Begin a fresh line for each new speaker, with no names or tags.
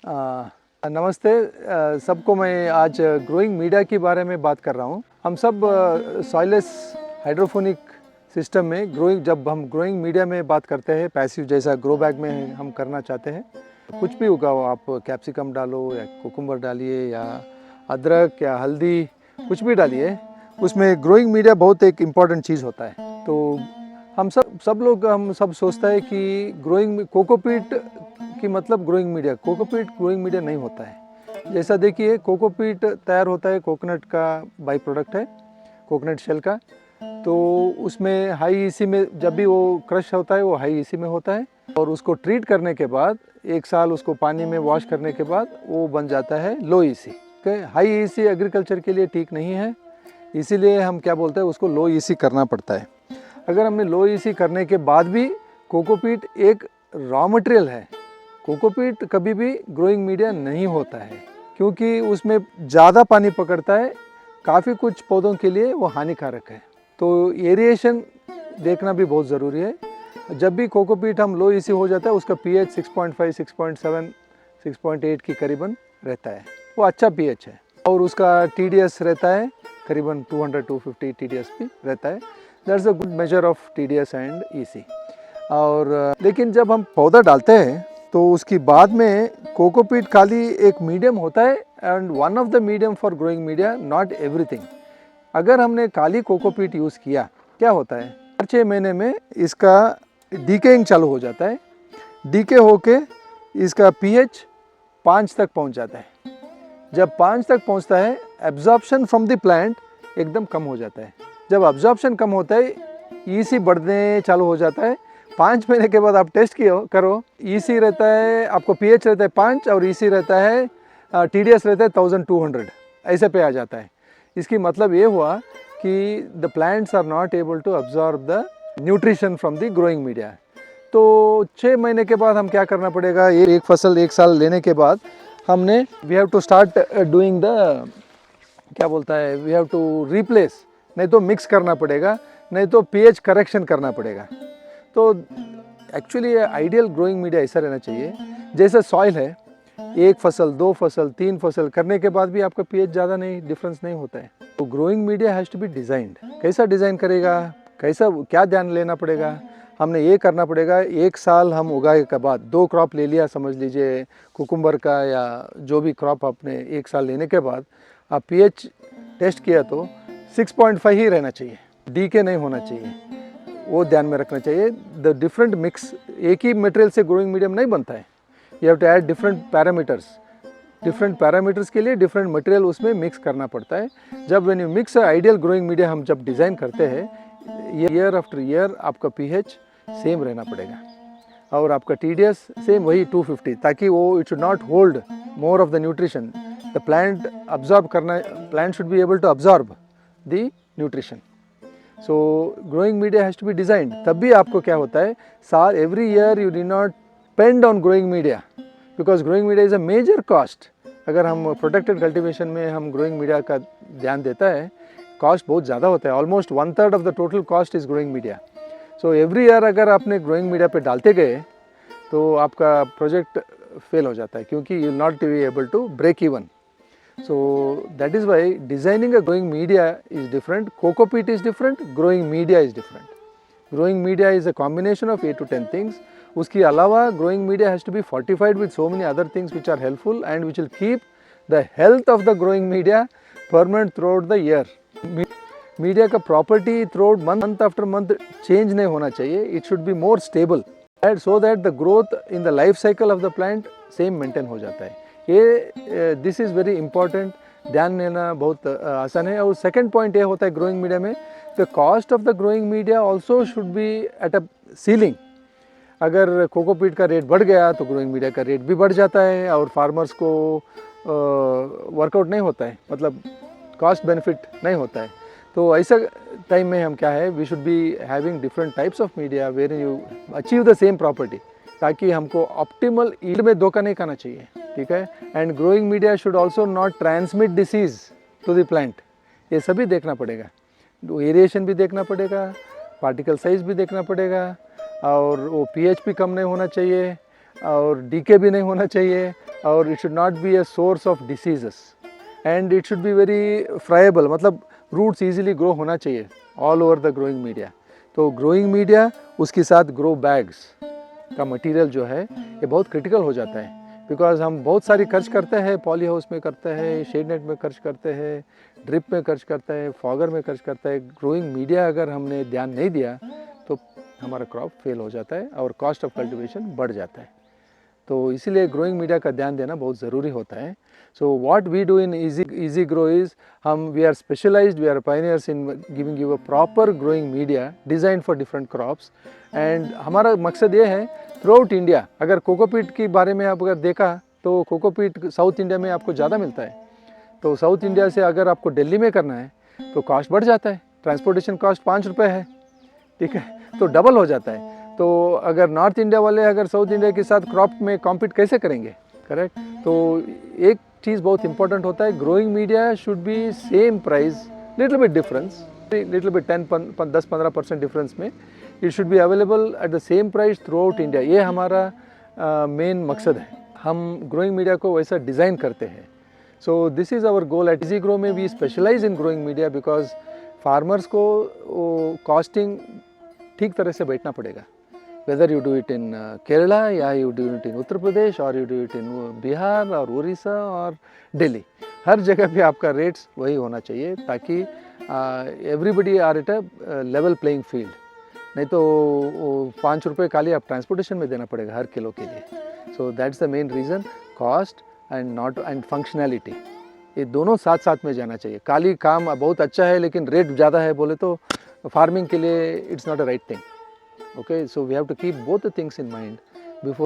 नमस्ते सबको। मैं आज ग्रोइंग मीडिया के बारे में बात कर रहा हूँ। हम सब सॉइलेस हाइड्रोफोनिक सिस्टम में जब हम ग्रोइंग मीडिया में बात करते हैं, पैसिव जैसा ग्रो बैग में हम करना चाहते हैं, कुछ भी उगाओ, आप कैप्सिकम डालो या कुकुम्बर डालिए या अदरक या हल्दी, कुछ भी डालिए, उसमें ग्रोइंग मीडिया बहुत एक इम्पॉर्टेंट चीज़ होता है। तो हम सब सोचता है कि कोकोपीट की मतलब growing media. Cocopeat growing media नहीं होता है। जैसा देखिए, कोकोपीट तैयार होता है कोकोनट का बाई प्रोडक्ट है, कोकोनट शेल का। तो उसमें हाई ईसी में जब भी वो क्रश होता है वो हाई ईसी में होता है, और उसको ट्रीट करने के बाद 1 साल उसको पानी में वॉश करने के बाद वो बन जाता है लो ईसी। हाई ईसी एग्रीकल्चर के लिए ठीक नहीं है, इसीलिए हम क्या बोलते हैं, उसको लो ईसी करना पड़ता है। अगर हमने लो ईसी करने के बाद भी, कोकोपीट एक रॉ मटेरियल है। कोकोपीट कभी भी ग्रोइंग मीडिया नहीं होता है, क्योंकि उसमें ज़्यादा पानी पकड़ता है। काफ़ी कुछ पौधों के लिए वो हानिकारक है। तो एरिएशन देखना भी बहुत ज़रूरी है। जब भी कोकोपीट हम लो ईसी हो जाता है, उसका पीएच 6.5, 6.7, 6.8 की करीबन रहता है। वो अच्छा पीएच है। और उसका टीडीएस रहता है करीबन 200-250 टीडीएस भी रहता है। That's a good measure of TDS and EC. और लेकिन जब हम पौधा डालते हैं तो उसकी बाद में कोकोपीट खाली एक मीडियम होता है, and one of the medium for growing media, not everything. अगर हमने खाली कोकोपीट यूज़ किया, क्या होता है, 4-6 महीने में इसका डीकेइंग चालू हो जाता है। डीके होके इसका पीएच 5 तक पहुंच जाता है। जब 5 तक पहुंचता है, एब्जॉर्प्शन फ्रॉम द प्लांट एकदम कम हो जाता है। जब एब्जॉर्प्शन कम होता है, ईसी बढ़ने चालू हो जाता है। 5 महीने के बाद आप टेस्ट करो, ईसी रहता है, आपको पीएच रहता है 5 और ईसी रहता है, टीडीएस रहता है 1200, ऐसे पे आ जाता है। इसकी मतलब ये हुआ कि the plants are not able to absorb the nutrition from the growing media. तो 6 महीने के बाद हम क्या करना पड़ेगा, ये एक फसल 1 साल लेने के बाद हमने we have to start doing the, क्या बोलता है, वी हैव टू रिप्लेस, नहीं तो मिक्स करना पड़ेगा, नहीं तो पीएच करेक्शन करना पड़ेगा। तो एक्चुअली आइडियल ग्रोइंग मीडिया ऐसा रहना चाहिए, जैसे सॉइल है, 1 फसल 2 फसल 3 फसल करने के बाद भी आपका पीएच ज़्यादा नहीं डिफरेंस नहीं होता है। तो growing media has to be designed. कैसा डिज़ाइन करेगा, कैसा, क्या ध्यान लेना पड़ेगा, हमने ये करना पड़ेगा। 1 साल हम उगाए के बाद 2 क्रॉप ले लिया, समझ लीजिए कुकुम्बर का या जो भी क्रॉप आपने 1 साल लेने के बाद आप पीएच टेस्ट किया तो 6.5 ही रहना चाहिए, डीके नहीं होना चाहिए, वो ध्यान में रखना चाहिए। द डिफरेंट मिक्स, एक ही मटेरियल से ग्रोइंग मीडियम नहीं बनता है। You have to add different parameters. Different parameters के लिए डिफरेंट मटेरियल उसमें मिक्स करना पड़ता है। जब when you mix ideal growing media हम जब डिज़ाइन करते हैं, ईयर आफ्टर ईयर आपका पीएच सेम रहना पड़ेगा, और आपका टीडीएस सेम वही 250, ताकि वो it should not hold more of the nutrition. The plant absorb करना, plant should be able to absorb the nutrition. So growing media has to be designed. तब भी आपको क्या होता है, साल every year you need not spend on growing media, because growing media is a major cost. अगर हम protected cultivation में हम ग्रोइंग मीडिया का ध्यान देता है, कॉस्ट बहुत ज़्यादा होता है। Almost 1/3 of the total cost is growing media. So every year अगर आपने ग्रोइंग मीडिया पे डालते गए तो आपका प्रोजेक्ट फेल हो जाता है, क्योंकि you will not be able to break even. So that is why designing a growing media is different. Cocopeat is different, growing media is different. Growing media is a combination of 8 to 10 things. उसके अलावा growing media has to be fortified with so many other things which are helpful and which will keep the health of the growing media permanent throughout the year. Media का property throughout month after month change नहीं होना चाहिए. It should be more stable, and so that the growth in the life cycle of the plant same maintain हो जाता है. ये this is very important, ध्यान देना बहुत आसान है। और सेकंड पॉइंट ये होता है ग्रोइंग मीडिया में, the cost of the growing media also should be at a ceiling. अगर कोकोपीट का रेट बढ़ गया तो ग्रोइंग मीडिया का रेट भी बढ़ जाता है, और फार्मर्स को वर्कआउट नहीं होता है, मतलब कॉस्ट बेनिफिट नहीं होता है। तो ऐसा टाइम में हम क्या है, we should be having different types of media where you achieve the same property, ताकि हमको ऑप्टिमल ईल्ड में धोखा नहीं करना चाहिए, ठीक है। And growing media should also not transmit disease to the plant, ये सभी देखना पड़ेगा। एरिएशन भी देखना पड़ेगा, पार्टिकल साइज भी देखना पड़ेगा, और वो पीएच भी कम नहीं होना चाहिए, और डीके भी नहीं होना चाहिए, और it should not be a source of diseases and it should be very friable, मतलब रूट्स इजीली ग्रो होना चाहिए all over the growing media. तो ग्रोइंग मीडिया उसके साथ ग्रो बैग्स का मटेरियल जो है ये बहुत क्रिटिकल हो जाता है, बिकॉज हम बहुत सारी खर्च करते हैं, पॉली हाउस में करते हैं, शेड नेट में खर्च करते हैं, ड्रिप में खर्च करते हैं, फॉगर में खर्च करते हैं। ग्रोइंग मीडिया अगर हमने ध्यान नहीं दिया तो हमारा क्रॉप फेल हो जाता है और कॉस्ट ऑफ कल्टिवेशन बढ़ जाता है। तो इसीलिए ग्रोइंग मीडिया का ध्यान देना बहुत ज़रूरी होता है। So what we do in Easy Grow is, हम we are specialised, we are pioneers in giving you a proper growing media design for different crops. And हमारा मकसद ये है थ्रू आउट इंडिया, अगर कोकोपीट के बारे में आप अगर देखा तो कोकोपीट साउथ इंडिया में आपको ज़्यादा मिलता है। तो साउथ इंडिया से अगर आपको दिल्ली में करना है तो कॉस्ट बढ़ जाता है, ट्रांसपोर्टेशन कॉस्ट 5 रुपये है, ठीक है, तो डबल हो जाता है। तो अगर नॉर्थ इंडिया वाले अगर साउथ इंडिया के साथ क्रॉप में कॉम्पीट कैसे करेंगे, करेक्ट। तो एक चीज़ बहुत इंपॉर्टेंट होता है, growing media should be same price, little bit difference, little bit 10-15% difference में it should be available at the same price throughout India. ये हमारा मेन मकसद है, हम ग्रोइंग मीडिया को वैसा डिज़ाइन करते हैं। So this is our goal at Easy Grow में। We specialise in growing media because farmers को कॉस्टिंग ठीक तरह से बैठना पड़ेगा, whether you do it in Kerala या you do it in Uttar Pradesh और you do it in Bihar और उड़ीसा और दिल्ली, हर जगह पे आपका रेट्स वही होना चाहिए ताकि everybody are at a level playing field. नहीं तो 5 रुपये खाली आप ट्रांसपोर्टेशन में देना पड़ेगा हर किलो के लिए। So that's the main reason, cost and functionality, ये दोनों साथ साथ में जाना चाहिए। खाली काम बहुत अच्छा है लेकिन रेट ज़्यादा है बोले तो फार्मिंग के लिए it's not a right thing. Okay, so we have to keep both the things in mind before